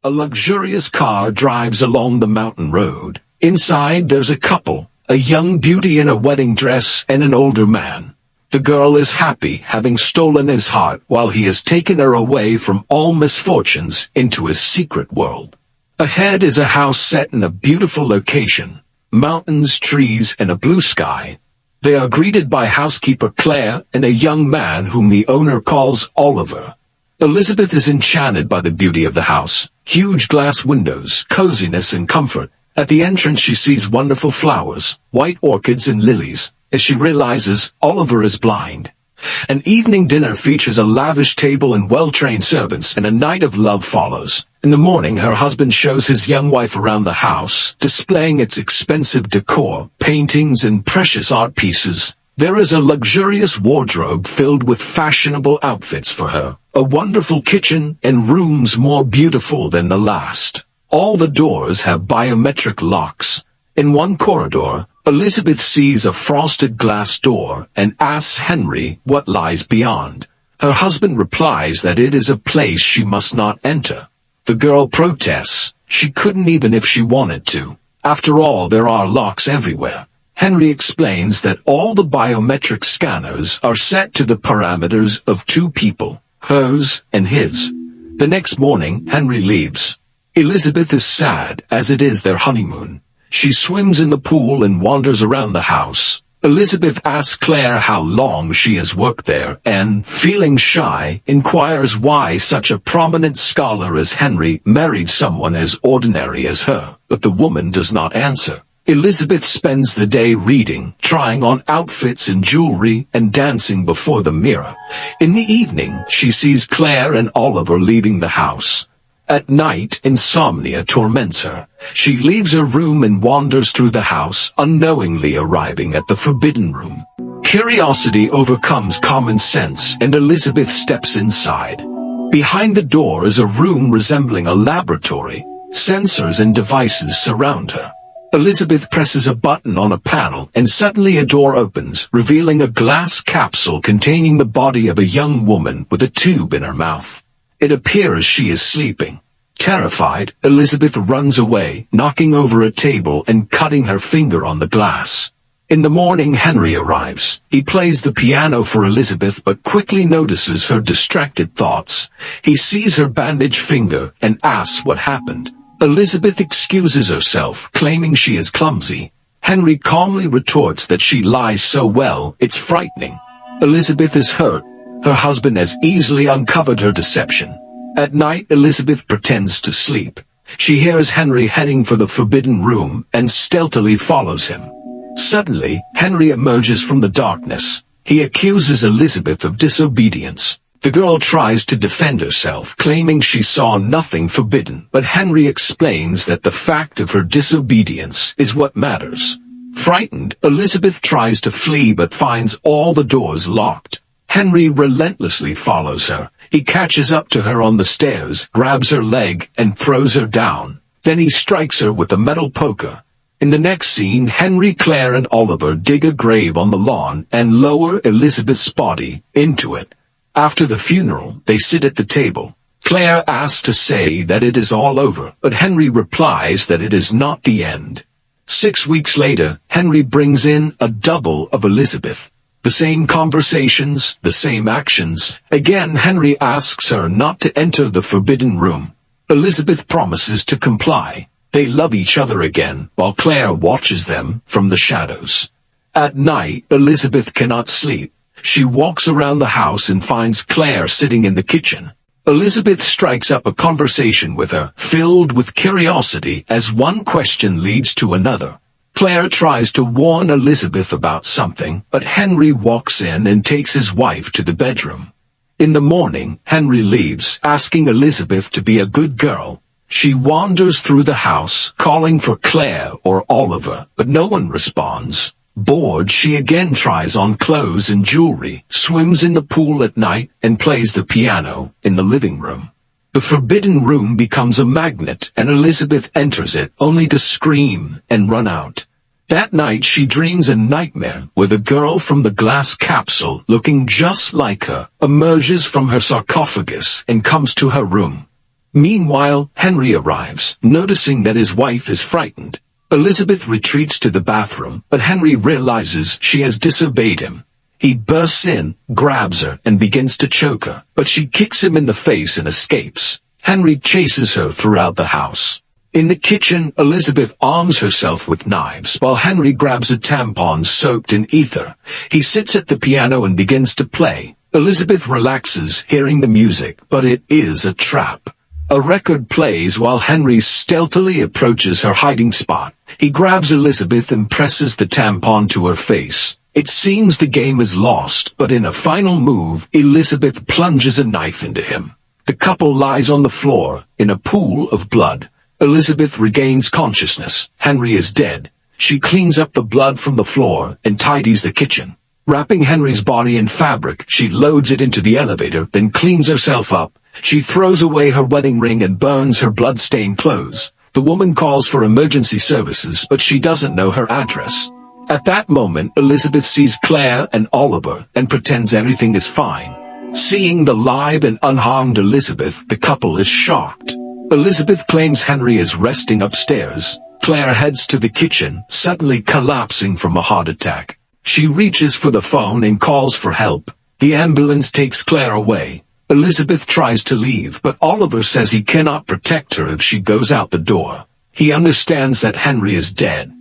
A luxurious car drives along the mountain road. Inside there's a couple, a young beauty in a wedding dress and an older man. The girl is happy, having stolen his heart while he has taken her away from all misfortunes into his secret world. Ahead is a house set in a beautiful location. Mountains, trees, and a blue sky. They are greeted by housekeeper Claire and a young man whom the owner calls Oliver. Elizabeth is enchanted by the beauty of the house. Huge glass windows, coziness and comfort. At the entrance she sees wonderful flowers, white orchids and lilies. As she realizes, Oliver is blind. An evening dinner features a lavish table and well-trained servants, and a night of love follows. In the morning, her husband shows his young wife around the house, displaying its expensive decor, paintings, and precious art pieces. There is a luxurious wardrobe filled with fashionable outfits for her, a wonderful kitchen, and rooms more beautiful than the last. All the doors have biometric locks. In one corridor, Elizabeth sees a frosted glass door and asks Henry what lies beyond. Her husband replies that it is a place she must not enter. The girl protests. She couldn't even if she wanted to. After all, there are locks everywhere. Henry explains that all the biometric scanners are set to the parameters of two people, hers and his. The next morning, Henry leaves. Elizabeth is sad, as it is their honeymoon. She swims in the pool and wanders around the house. Elizabeth asks Claire how long she has worked there and, feeling shy, inquires why such a prominent scholar as Henry married someone as ordinary as her, but the woman does not answer. Elizabeth spends the day reading, trying on outfits and jewelry, and dancing before the mirror. In the evening, she sees Claire and Oliver leaving the house. At night, insomnia torments her. She leaves her room and wanders through the house, unknowingly arriving at the forbidden room. Curiosity overcomes common sense, and Elizabeth steps inside. Behind the door is a room resembling a laboratory. Sensors and devices surround her. Elizabeth presses a button on a panel, and suddenly a door opens, revealing a glass capsule containing the body of a young woman with a tube in her mouth. It appears she is sleeping. Terrified, Elizabeth runs away, knocking over a table and cutting her finger on the glass. In the morning, Henry arrives. He plays the piano for Elizabeth but quickly notices her distracted thoughts. He sees her bandaged finger and asks what happened. Elizabeth excuses herself, claiming she is clumsy. Henry calmly retorts that she lies so well, it's frightening. Elizabeth is hurt. Her husband has easily uncovered her deception. At night, Elizabeth pretends to sleep. She hears Henry heading for the forbidden room and stealthily follows him. Suddenly, Henry emerges from the darkness. He accuses Elizabeth of disobedience. The girl tries to defend herself, claiming she saw nothing forbidden, but Henry explains that the fact of her disobedience is what matters. Frightened, Elizabeth tries to flee but finds all the doors locked. Henry relentlessly follows her. He catches up to her on the stairs, grabs her leg, and throws her down. Then he strikes her with a metal poker. In the next scene, Henry, Claire, and Oliver dig a grave on the lawn and lower Elizabeth's body into it. After the funeral, they sit at the table. Claire asks to say that it is all over, but Henry replies that it is not the end. 6 weeks later, Henry brings in a double of Elizabeth. The same conversations, the same actions. Again, Henry asks her not to enter the forbidden room. Elizabeth promises to comply. They love each other again, while Claire watches them from the shadows. At night, Elizabeth cannot sleep. She walks around the house and finds Claire sitting in the kitchen. Elizabeth strikes up a conversation with her, filled with curiosity as one question leads to another. Claire tries to warn Elizabeth about something, but Henry walks in and takes his wife to the bedroom. In the morning, Henry leaves, asking Elizabeth to be a good girl. She wanders through the house, calling for Claire or Oliver, but no one responds. Bored, she again tries on clothes and jewelry, swims in the pool at night, and plays the piano in the living room. The forbidden room becomes a magnet, and Elizabeth enters it, only to scream and run out. That night she dreams a nightmare where the girl from the glass capsule, looking just like her, emerges from her sarcophagus and comes to her room. Meanwhile, Henry arrives, noticing that his wife is frightened. Elizabeth retreats to the bathroom, but Henry realizes she has disobeyed him. He bursts in, grabs her, and begins to choke her, but she kicks him in the face and escapes. Henry chases her throughout the house. In the kitchen, Elizabeth arms herself with knives, while Henry grabs a tampon soaked in ether. He sits at the piano and begins to play. Elizabeth relaxes, hearing the music, but it is a trap. A record plays while Henry stealthily approaches her hiding spot. He grabs Elizabeth and presses the tampon to her face. It seems the game is lost, but in a final move, Elizabeth plunges a knife into him. The couple lies on the floor, in a pool of blood. Elizabeth regains consciousness. Henry is dead. She cleans up the blood from the floor and tidies the kitchen. Wrapping Henry's body in fabric, she loads it into the elevator, then cleans herself up. She throws away her wedding ring and burns her blood-stained clothes. The woman calls for emergency services, but she doesn't know her address. At that moment, Elizabeth sees Claire and Oliver and pretends everything is fine. Seeing the live and unharmed Elizabeth, the couple is shocked. Elizabeth claims Henry is resting upstairs. Claire heads to the kitchen, suddenly collapsing from a heart attack. She reaches for the phone and calls for help. The ambulance takes Claire away. Elizabeth tries to leave, but Oliver says he cannot protect her if she goes out the door. He understands that Henry is dead.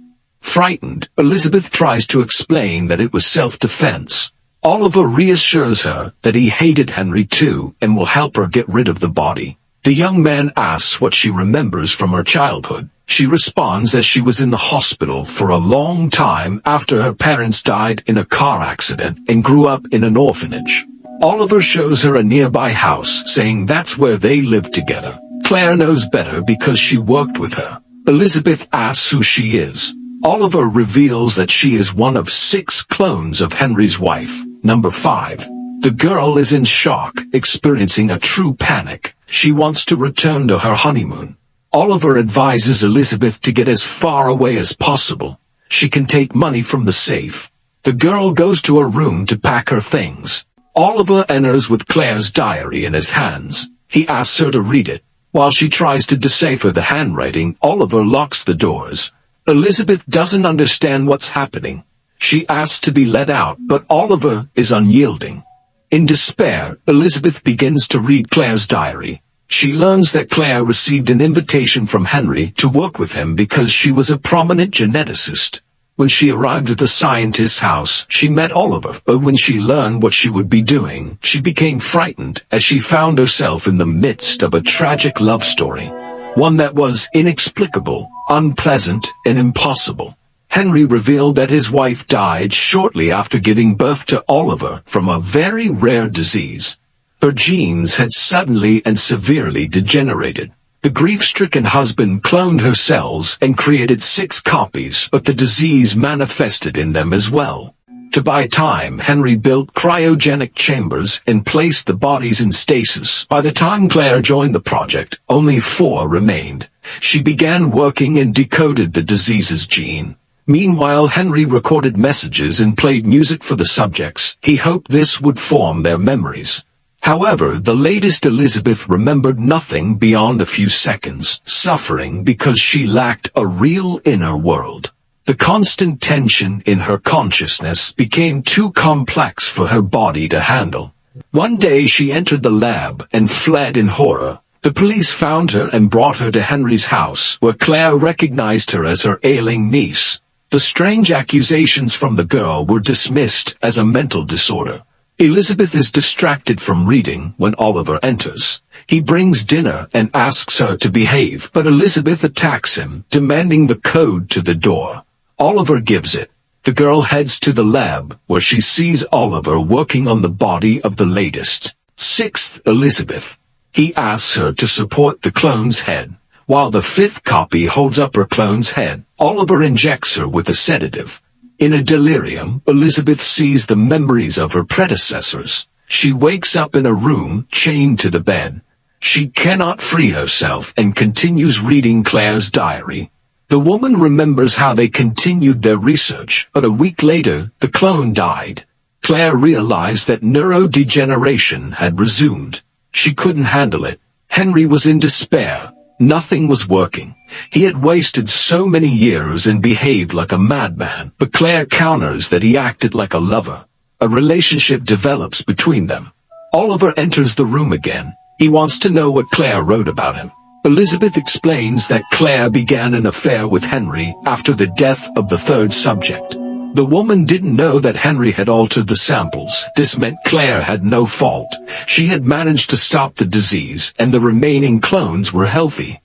Frightened, Elizabeth tries to explain that it was self-defense. Oliver reassures her that he hated Henry too and will help her get rid of the body. The young man asks what she remembers from her childhood. She responds that she was in the hospital for a long time after her parents died in a car accident and grew up in an orphanage. Oliver shows her a nearby house, saying that's where they lived together. Claire knows better because she worked with her. Elizabeth asks who she is. Oliver reveals that she is one of 6 clones of Henry's wife, number 5. The girl is in shock, experiencing a true panic. She wants to return to her honeymoon. Oliver advises Elizabeth to get as far away as possible. She can take money from the safe. The girl goes to her room to pack her things. Oliver enters with Claire's diary in his hands. He asks her to read it. While she tries to decipher the handwriting, Oliver locks the doors. Elizabeth doesn't understand what's happening. She asks to be let out, but Oliver is unyielding. In despair, Elizabeth begins to read Claire's diary. She learns that Claire received an invitation from Henry to work with him because she was a prominent geneticist. When she arrived at the scientist's house, she met Oliver, but when she learned what she would be doing, she became frightened as she found herself in the midst of a tragic love story. One that was inexplicable, unpleasant, and impossible. Henry revealed that his wife died shortly after giving birth to Oliver from a very rare disease. Her genes had suddenly and severely degenerated. The grief-stricken husband cloned her cells and created 6 copies, but the disease manifested in them as well. To buy time, Henry built cryogenic chambers and placed the bodies in stasis. By the time Claire joined the project, only 4 remained. She began working and decoded the disease's gene. Meanwhile, Henry recorded messages and played music for the subjects. He hoped this would form their memories. However, the latest Elizabeth remembered nothing beyond a few seconds, suffering because she lacked a real inner world. The constant tension in her consciousness became too complex for her body to handle. One day she entered the lab and fled in horror. The police found her and brought her to Henry's house, where Claire recognized her as her ailing niece. The strange accusations from the girl were dismissed as a mental disorder. Elizabeth is distracted from reading when Oliver enters. He brings dinner and asks her to behave, but Elizabeth attacks him, demanding the code to the door. Oliver gives it. The girl heads to the lab, where she sees Oliver working on the body of the latest 6th Elizabeth. He asks her to support the clone's head. While the 5th copy holds up her clone's head, Oliver injects her with a sedative. In a delirium, Elizabeth sees the memories of her predecessors. She wakes up in a room, chained to the bed. She cannot free herself and continues reading Claire's diary. The woman remembers how they continued their research, but a week later, the clone died. Claire realized that neurodegeneration had resumed. She couldn't handle it. Henry was in despair. Nothing was working. He had wasted so many years and behaved like a madman, but Claire counters that he acted like a lover. A relationship develops between them. Oliver enters the room again. He wants to know what Claire wrote about him. Elizabeth explains that Claire began an affair with Henry after the death of the third subject. The woman didn't know that Henry had altered the samples. This meant Claire had no fault. She had managed to stop the disease, and the remaining clones were healthy.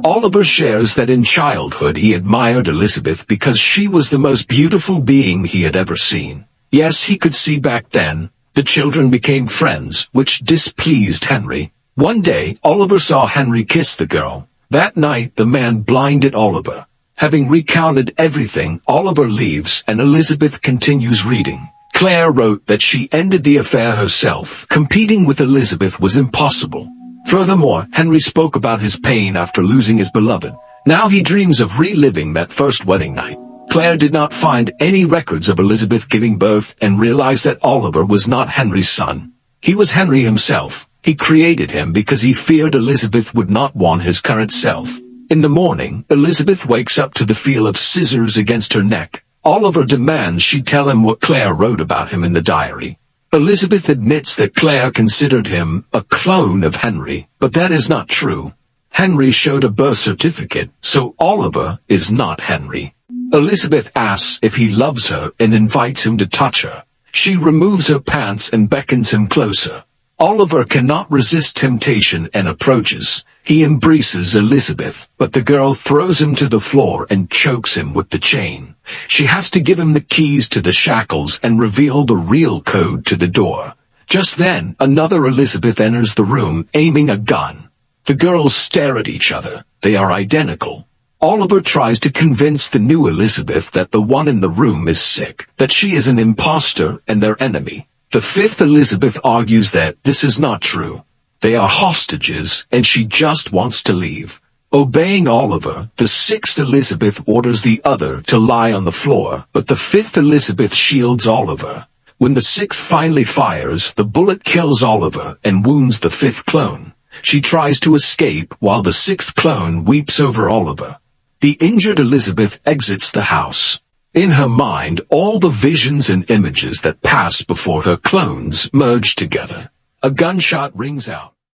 Oliver shares that in childhood he admired Elizabeth because she was the most beautiful being he had ever seen. Yes, he could see back then. The children became friends, which displeased Henry. One day, Oliver saw Henry kiss the girl. That night, the man blinded Oliver. Having recounted everything, Oliver leaves and Elizabeth continues reading. Claire wrote that she ended the affair herself. Competing with Elizabeth was impossible. Furthermore, Henry spoke about his pain after losing his beloved. Now he dreams of reliving that first wedding night. Claire did not find any records of Elizabeth giving birth and realized that Oliver was not Henry's son. He was Henry himself. He created him because he feared Elizabeth would not want his current self. In the morning, Elizabeth wakes up to the feel of scissors against her neck. Oliver demands she tell him what Claire wrote about him in the diary. Elizabeth admits that Claire considered him a clone of Henry, but that is not true. Henry showed a birth certificate, so Oliver is not Henry. Elizabeth asks if he loves her and invites him to touch her. She removes her pants and beckons him closer. Oliver cannot resist temptation and approaches. He embraces Elizabeth, but the girl throws him to the floor and chokes him with the chain. She has to give him the keys to the shackles and reveal the real code to the door. Just then, another Elizabeth enters the room, aiming a gun. The girls stare at each other. They are identical. Oliver tries to convince the new Elizabeth that the one in the room is sick, that she is an imposter and their enemy. The fifth Elizabeth argues that this is not true. They are hostages, and she just wants to leave. Obeying Oliver, the sixth Elizabeth orders the other to lie on the floor, but the fifth Elizabeth shields Oliver. When the sixth finally fires, the bullet kills Oliver and wounds the fifth clone. She tries to escape while the sixth clone weeps over Oliver. The injured Elizabeth exits the house. In her mind, all the visions and images that passed before her clones merge together. A gunshot rings out.